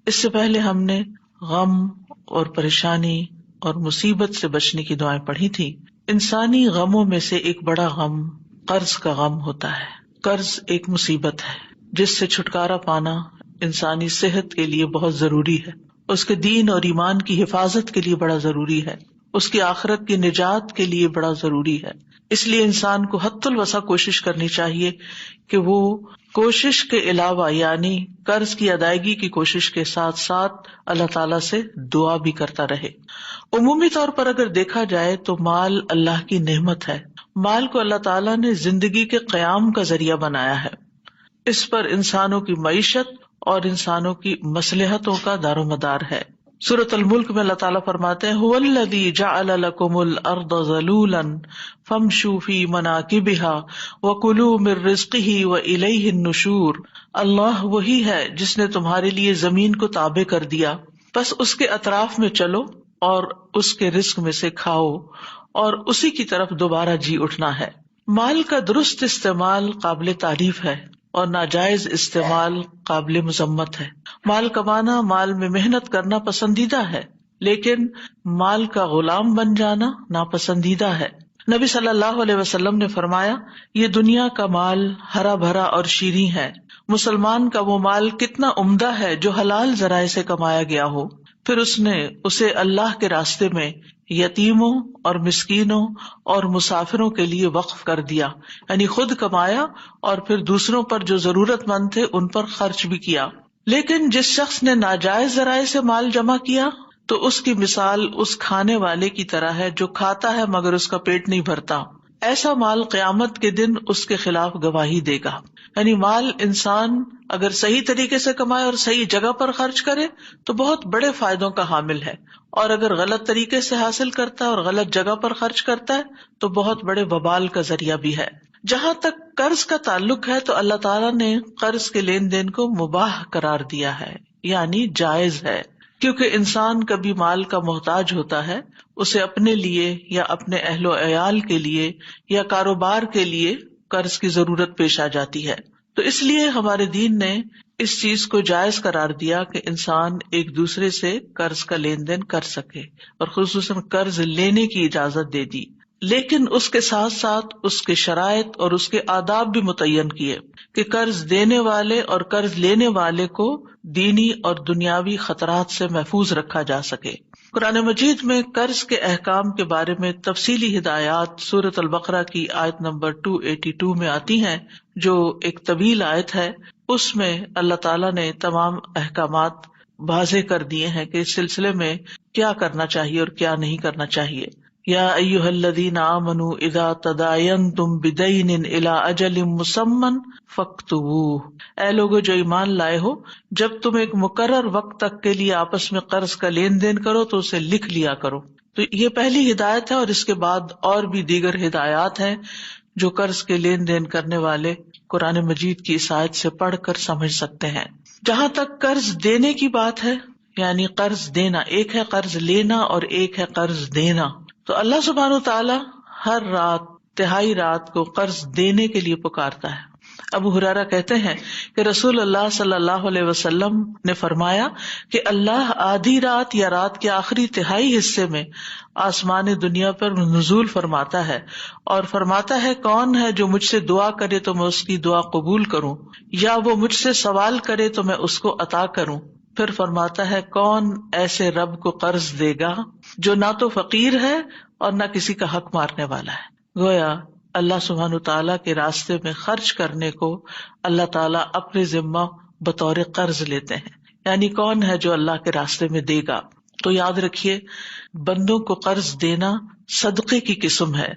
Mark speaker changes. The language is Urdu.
Speaker 1: اس سے پہلے ہم نے غم اور پریشانی اور مصیبت سے بچنے کی دعائیں پڑھی تھی. انسانی غموں میں سے ایک بڑا غم قرض کا غم ہوتا ہے. قرض ایک مصیبت ہے جس سے چھٹکارا پانا انسانی صحت کے لیے بہت ضروری ہے، اس کے دین اور ایمان کی حفاظت کے لیے بڑا ضروری ہے، اس کی آخرت کی نجات کے لیے بڑا ضروری ہے. اس لیے انسان کو حد الوسع کوشش کرنی چاہیے کہ وہ کوشش کے علاوہ یعنی قرض کی ادائیگی کی کوشش کے ساتھ ساتھ اللہ تعالیٰ سے دعا بھی کرتا رہے. عمومی طور پر اگر دیکھا جائے تو مال اللہ کی نعمت ہے. مال کو اللہ تعالیٰ نے زندگی کے قیام کا ذریعہ بنایا ہے. اس پر انسانوں کی معیشت اور انسانوں کی مصلحتوں کا دار و مدار ہے. سورۃ الملک میں اللہ تعالیٰ فرماتے ہیں هو الذی جعل لکم الارض ذلولا فامشوا فی مناکبها وکلوا من رزقہ والیہ النشور. اللہ وہی ہے جس نے تمہارے لیے زمین کو تابع کر دیا، بس اس کے اطراف میں چلو اور اس کے رزق میں سے کھاؤ اور اسی کی طرف دوبارہ جی اٹھنا ہے. مال کا درست استعمال قابل تعریف ہے اور ناجائز استعمال قابل مذمت ہے. مال کمانا، مال میں محنت کرنا پسندیدہ ہے، لیکن مال کا غلام بن جانا ناپسندیدہ ہے. نبی صلی اللہ علیہ وسلم نے فرمایا، یہ دنیا کا مال ہرا بھرا اور شیریں ہے. مسلمان کا وہ مال کتنا عمدہ ہے جو حلال ذرائع سے کمایا گیا ہو، پھر اس نے اسے اللہ کے راستے میں یتیموں اور مسکینوں اور مسافروں کے لیے وقف کر دیا، یعنی خود کمایا اور پھر دوسروں پر جو ضرورت مند تھے ان پر خرچ بھی کیا. لیکن جس شخص نے ناجائز ذرائع سے مال جمع کیا تو اس کی مثال اس کھانے والے کی طرح ہے جو کھاتا ہے مگر اس کا پیٹ نہیں بھرتا. ایسا مال قیامت کے دن اس کے خلاف گواہی دے گا. یعنی مال انسان اگر صحیح طریقے سے کمائے اور صحیح جگہ پر خرچ کرے تو بہت بڑے فائدوں کا حامل ہے، اور اگر غلط طریقے سے حاصل کرتا ہے اور غلط جگہ پر خرچ کرتا ہے تو بہت بڑے وبال کا ذریعہ بھی ہے. جہاں تک قرض کا تعلق ہے تو اللہ تعالیٰ نے قرض کے لین دین کو مباح قرار دیا ہے، یعنی جائز ہے، کیونکہ انسان کبھی مال کا محتاج ہوتا ہے، اسے اپنے لیے یا اپنے اہل و عیال کے لیے یا کاروبار کے لیے قرض کی ضرورت پیش آ جاتی ہے. تو اس لیے ہمارے دین نے اس چیز کو جائز قرار دیا کہ انسان ایک دوسرے سے قرض کا لین دین کر سکے اور خصوصاً قرض لینے کی اجازت دے دی. لیکن اس کے ساتھ ساتھ اس کے شرائط اور اس کے آداب بھی متعین کیے کہ قرض دینے والے اور قرض لینے والے کو دینی اور دنیاوی خطرات سے محفوظ رکھا جا سکے. قرآن مجید میں قرض کے احکام کے بارے میں تفصیلی ہدایات سورۃ البقرہ کی آیت نمبر 282 میں آتی ہیں، جو ایک طویل آیت ہے. اس میں اللہ تعالیٰ نے تمام احکامات واضح کر دیے ہیں کہ اس سلسلے میں کیا کرنا چاہیے اور کیا نہیں کرنا چاہیے. یا ایھا الذین آمنوا اذا تداینتم بدین الی اجل مسمی فاکتبوہ. اے لوگو جو ایمان لائے ہو، جب تم ایک مقرر وقت تک کے لیے آپس میں قرض کا لین دین کرو تو اسے لکھ لیا کرو. تو یہ پہلی ہدایت ہے، اور اس کے بعد اور بھی دیگر ہدایات ہیں جو قرض کے لین دین کرنے والے قرآن مجید کی اس آیت سے پڑھ کر سمجھ سکتے ہیں. جہاں تک قرض دینے کی بات ہے، یعنی قرض دینا، ایک ہے قرض لینا اور ایک ہے قرض دینا. تو اللہ سبحانہ و تعالی ہر رات تہائی رات کو قرض دینے کے لیے پکارتا ہے. ابو ہریرہ کہتے ہیں کہ رسول اللہ صلی اللہ علیہ وسلم نے فرمایا کہ اللہ آدھی رات یا رات کے آخری تہائی حصے میں آسمان دنیا پر نزول فرماتا ہے اور فرماتا ہے، کون ہے جو مجھ سے دعا کرے تو میں اس کی دعا قبول کروں، یا وہ مجھ سے سوال کرے تو میں اس کو عطا کروں. پھر فرماتا ہے، کون ایسے رب کو قرض دے گا جو نہ تو فقیر ہے اور نہ کسی کا حق مارنے والا ہے. گویا اللہ سبحانہ تعالیٰ کے راستے میں خرچ کرنے کو اللہ تعالیٰ اپنے ذمہ بطور قرض لیتے ہیں، یعنی کون ہے جو اللہ کے راستے میں دے گا. تو یاد رکھیے، بندوں کو قرض دینا صدقے کی قسم ہے.